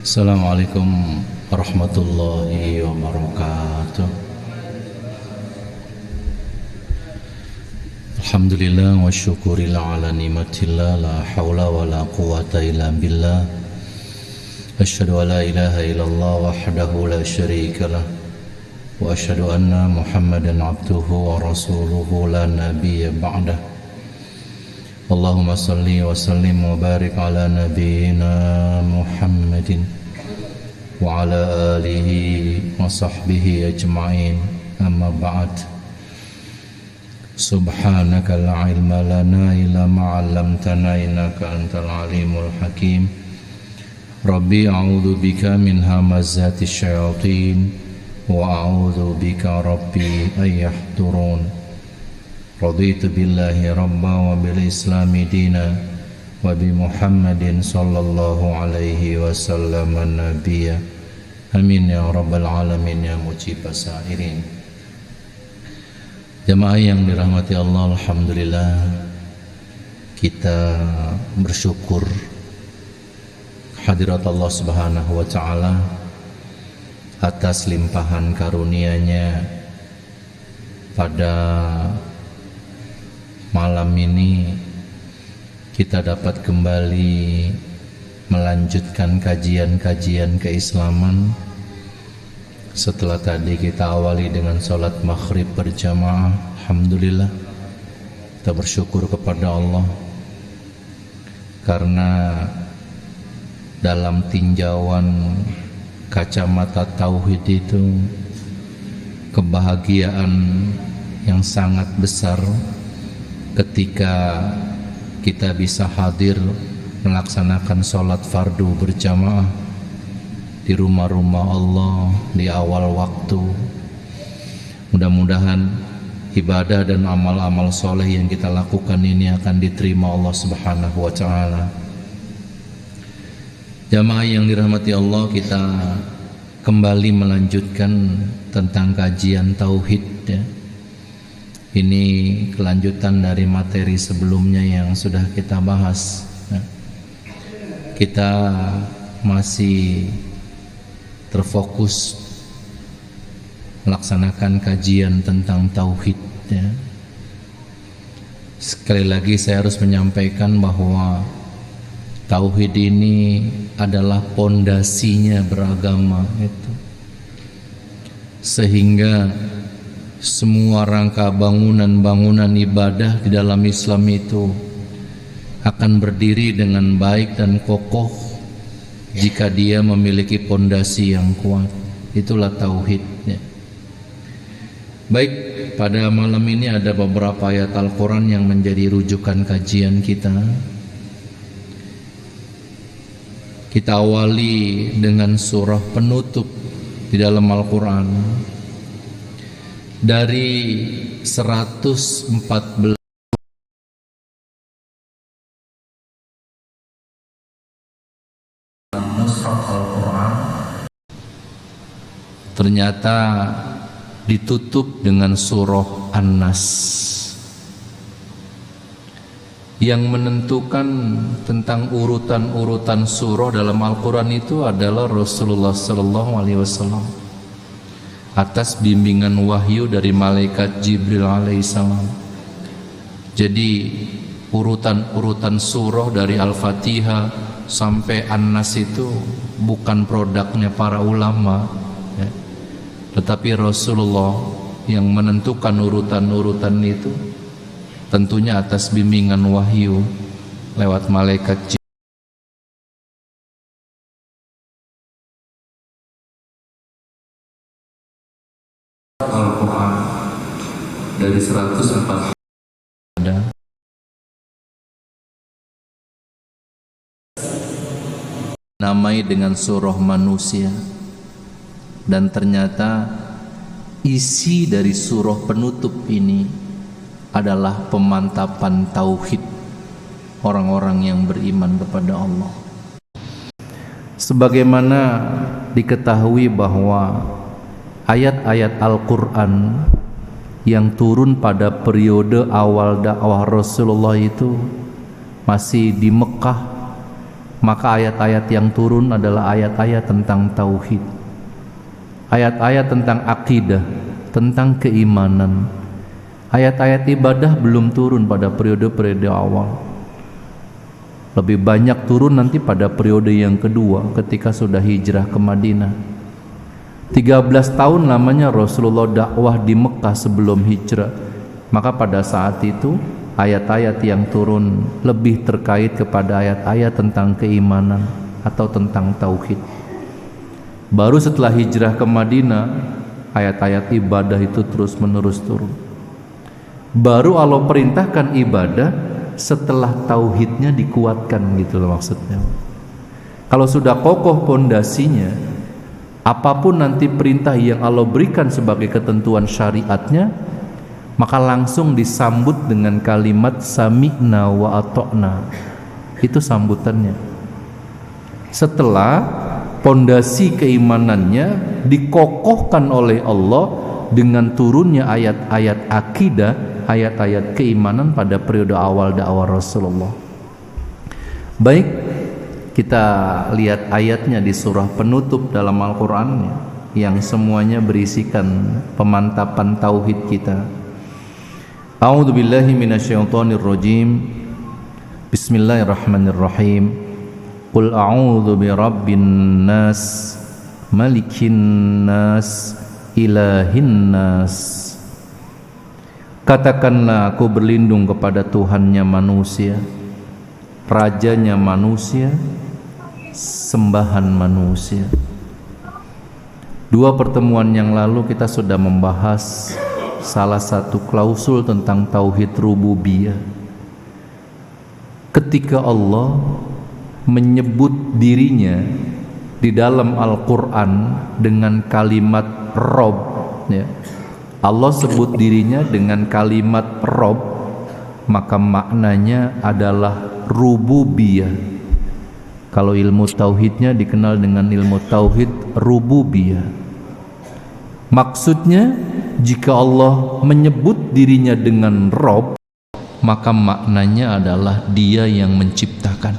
Assalamualaikum warahmatullahi wabarakatuh. Alhamdulillah wa syukurillah ala ni'matillah, la hawla wa la quwata illa billah. Asyhadu an la ilaha illallah wahdahu la syarika lah, wa asyhadu anna Muhammadan abduhu wa rasuluhu la nabiyya ba'dah. Allahumma salli wa sallim wa barik ala nabiyyina Muhammadin wa ala alihi wa sahbihi ajma'in, amma ba'd. Subhanaka la ilma lana illa ma 'allamtana innaka antal alimul hakim. Rabbi a'udzu bika min hamazati syayatin wa a'udzu bika rabbi ay yahdurun. Raditu billahi rabba wa bil islami dina wa bi Muhammadin sallallahu alaihi wasallam nabiyya. Amin ya rabbal alamin ya mujibas sa'irin. Jamaah yang dirahmati Allah, alhamdulillah kita bersyukur hadirat Allah Subhanahu wa taala atas limpahan karunia-Nya pada malam ini kita dapat kembali melanjutkan kajian-kajian keislaman setelah tadi kita awali dengan sholat maghrib berjamaah. Alhamdulillah kita bersyukur kepada Allah karena dalam tinjauan kacamata tauhid itu kebahagiaan yang sangat besar ketika kita bisa hadir melaksanakan sholat fardu berjamaah di rumah-rumah Allah di awal waktu. Mudah-mudahan ibadah dan amal-amal soleh yang kita lakukan ini akan diterima Allah Subhanahu wa ta'ala. Jamaah yang dirahmati Allah, kita kembali melanjutkan tentang kajian tauhid ya. Ini kelanjutan dari materi sebelumnya yang sudah kita bahas. Kita masih terfokus melaksanakan kajian tentang tauhid ya. Sekali lagi saya harus menyampaikan bahwa tauhid ini adalah pondasinya beragama itu. Sehingga semua rangka bangunan-bangunan ibadah di dalam Islam itu akan berdiri dengan baik dan kokoh jika dia memiliki pondasi yang kuat. Itulah tauhid ya. Baik, pada malam ini ada beberapa ayat Al-Quran yang menjadi rujukan kajian kita. Kita awali dengan surah penutup di dalam Al-Quran dari 114 mushaf Al-Quran ternyata ditutup dengan surah An-Nas. Yang menentukan tentang urutan-urutan surah dalam Al-Quran itu adalah Rasulullah SAW atas bimbingan wahyu dari malaikat Jibril alaihissalam. Jadi urutan-urutan surah dari Al-Fatihah sampai An-Nas itu bukan produknya para ulama ya. Tetapi Rasulullah yang menentukan urutan-urutan itu tentunya atas bimbingan wahyu lewat malaikat Jibril. Al-Quran dari 104 ada namai dengan surah manusia, dan ternyata isi dari surah penutup ini adalah pemantapan tauhid orang-orang yang beriman kepada Allah. Sebagaimana diketahui bahwa ayat-ayat Al-Quran yang turun pada periode awal dakwah Rasulullah itu masih di Mekah maka ayat-ayat yang turun adalah ayat-ayat tentang tauhid, ayat-ayat tentang akidah, tentang keimanan. Ayat-ayat ibadah belum turun pada periode-periode awal. Lebih banyak turun nanti pada periode yang kedua ketika sudah hijrah ke Madinah. 13 tahun lamanya Rasulullah dakwah di Mekah sebelum hijrah. Maka pada saat itu ayat-ayat yang turun lebih terkait kepada ayat-ayat tentang keimanan atau tentang tauhid. Baru setelah hijrah ke Madinah, ayat-ayat ibadah itu terus-menerus turun. Baru Allah perintahkan ibadah setelah tauhidnya dikuatkan, gitu loh maksudnya. Kalau sudah kokoh pondasinya, apapun nanti perintah yang Allah berikan sebagai ketentuan syariatnya, maka langsung disambut dengan kalimat sami'na wa ata'na. Itu sambutannya. Setelah pondasi keimanannya dikokohkan oleh Allah dengan turunnya ayat-ayat akidah, ayat-ayat keimanan pada periode awal dakwah Rasulullah. Baik, kita lihat ayatnya di surah penutup dalam Al-Qur'an yang semuanya berisikan pemantapan tauhid kita. A'udzu billahi minasyaitonir rajim. Bismillahirrahmanirrahim. Qul a'udzu birabbin nas, malikin nas, ilahin nas. Katakanlah, aku berlindung kepada Tuhannya manusia, rajanya manusia, sembahan manusia. Dua pertemuan yang lalu kita sudah membahas salah satu klausul tentang tauhid rububiyah. Ketika Allah menyebut dirinya di dalam Al-Quran dengan kalimat Rob, ya. Allah sebut dirinya dengan kalimat Rob, maka maknanya adalah rububiyah. Kalau ilmu tauhidnya dikenal dengan ilmu tauhid rububiyah. Maksudnya, jika Allah menyebut dirinya dengan Rob, maka maknanya adalah Dia yang menciptakan.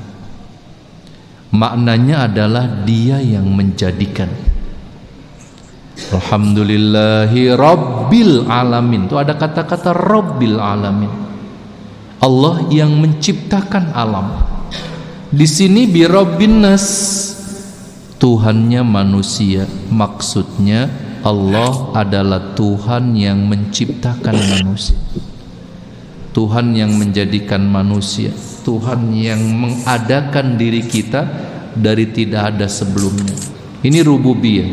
Maknanya adalah Dia yang menjadikan. Alhamdulillahi Rabbil Alamin. Itu ada kata-kata Rabbil Alamin. Allah yang menciptakan alam. Di sini bi Rabbin nas, Tuhannya manusia. Maksudnya Allah adalah Tuhan yang menciptakan manusia, Tuhan yang menjadikan manusia, Tuhan yang mengadakan diri kita dari tidak ada sebelumnya. Ini rububiyah.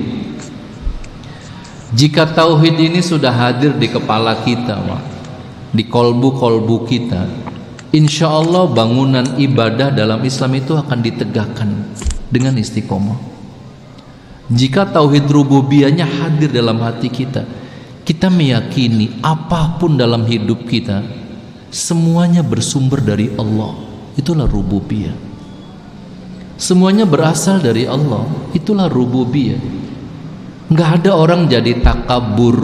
Jika tauhid ini sudah hadir di kepala kita, di kolbu-kolbu kita, insya Allah bangunan ibadah dalam Islam itu akan ditegakkan dengan istiqomah. Jika tauhid rububiyahnya hadir dalam hati kita, kita meyakini apapun dalam hidup kita semuanya bersumber dari Allah. Itulah rububiyah. Semuanya berasal dari Allah. Itulah rububiyah. Nggak ada orang jadi takabur,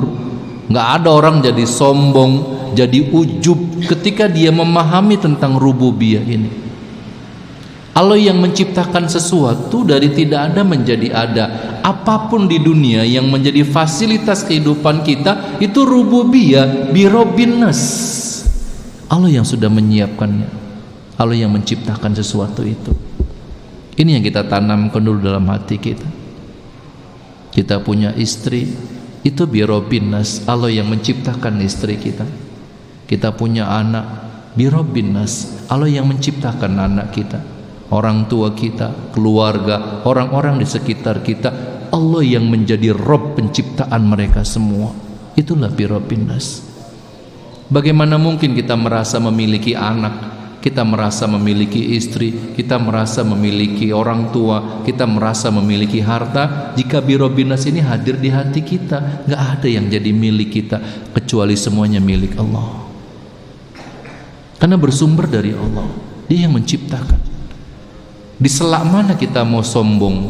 nggak ada orang jadi sombong, jadi ujub ketika dia memahami tentang rububiyah ini. Allah yang menciptakan sesuatu dari tidak ada menjadi ada. Apapun di dunia yang menjadi fasilitas kehidupan kita itu rububiyah, bi Rabbin nas. Allah yang sudah menyiapkannya, Allah yang menciptakan sesuatu itu. Ini yang kita tanamkan dulu dalam hati kita. Kita punya istri, itu bi Rabbin nas, Allah yang menciptakan istri kita. Kita punya anak, bi Rabbin nas, Allah yang menciptakan anak kita. Orang tua kita, keluarga, orang-orang di sekitar kita, Allah yang menjadi Rabb penciptaan mereka semua. Itulah bi Rabbin nas. Bagaimana mungkin kita merasa memiliki anak, kita merasa memiliki istri, kita merasa memiliki orang tua, kita merasa memiliki harta, jika bi Rabbin nas ini hadir di hati kita? Nggak ada yang jadi milik kita kecuali semuanya milik Allah. Karena bersumber dari Allah, Dia yang menciptakan. Di selak mana kita mau sombong?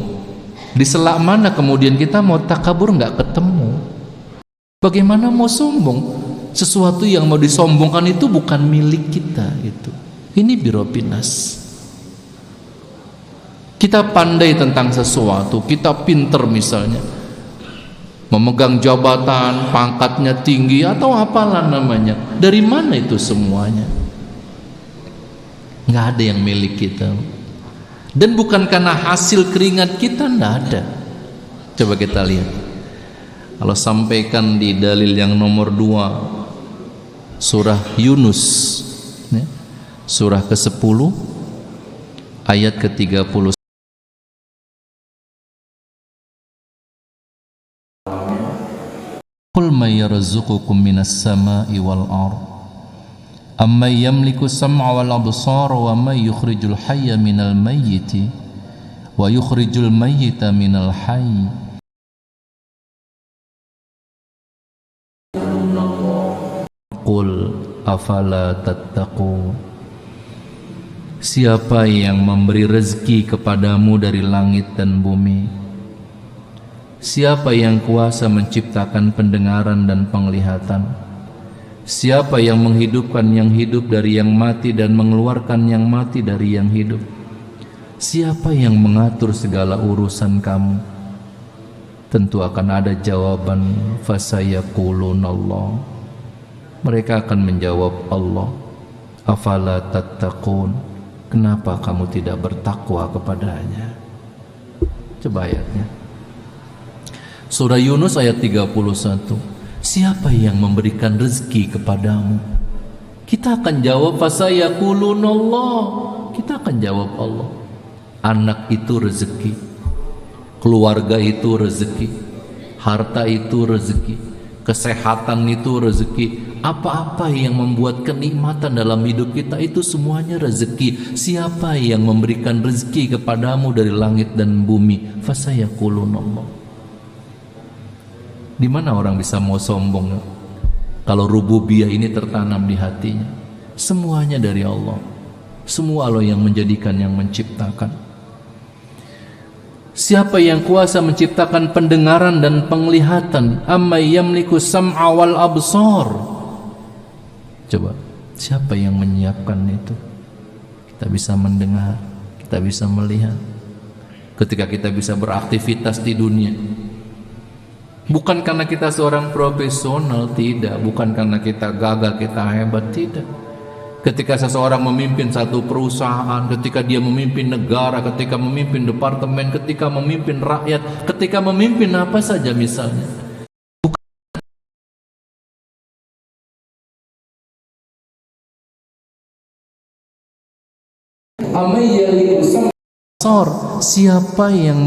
Di selak mana kemudian kita mau takabur? Nggak ketemu. Bagaimana mau sombong? Sesuatu yang mau disombongkan itu bukan milik kita gitu. Ini bi Rabbin nas. Kita pandai tentang sesuatu, kita pinter misalnya memegang jabatan, pangkatnya tinggi atau apalah namanya. Dari mana itu semuanya? Nggak ada yang milik kita. Dan bukan karena hasil keringat kita, nggak ada. Coba kita lihat. Kalau sampaikan di dalil yang nomor 2 surah Yunus, ya, surah ke-10 ayat ke-30. Qul may yarzuqukum minas sama'i wal ardh amman yamliku sam'a wal absara wa may yukhrijul hayya minal mayyiti wa yukhrijul mayyita minal hayy. Qul afala tattaqun. Siapa yang memberi rezeki kepadamu dari langit dan bumi? Siapa yang kuasa menciptakan pendengaran dan penglihatan? Siapa yang menghidupkan yang hidup dari yang mati dan mengeluarkan yang mati dari yang hidup? Siapa yang mengatur segala urusan kamu? Tentu akan ada jawaban, fasayaqulunallah. Mereka akan menjawab Allah. Afala tattaqun. Kenapa kamu tidak bertakwa kepadanya? Coba ayatnya. Surah Yunus ayat 31. Siapa yang memberikan rezeki kepadamu? Kita akan jawab fasayaqulunallah. Kita akan jawab Allah. Anak itu rezeki, keluarga itu rezeki, harta itu rezeki, kesehatan itu rezeki. Apa-apa yang membuat kenikmatan dalam hidup kita itu semuanya rezeki. Siapa yang memberikan rezeki kepadamu dari langit dan bumi? Fasayaqulunallah. Di mana orang bisa mau sombong kalau rububiyah ini tertanam di hatinya? Semuanya dari Allah. Semua Allah yang menjadikan, yang menciptakan. Siapa yang kuasa menciptakan pendengaran dan penglihatan? Amman yamliku sam'a wal absar. Coba, siapa yang menyiapkan itu? Kita bisa mendengar, kita bisa melihat. Ketika kita bisa beraktivitas di dunia, bukan karena kita seorang profesional, tidak. Bukan karena kita gagah, kita hebat, tidak. Ketika seseorang memimpin satu perusahaan, ketika dia memimpin negara, ketika memimpin departemen, ketika memimpin rakyat, ketika memimpin apa saja misalnya, siapa yang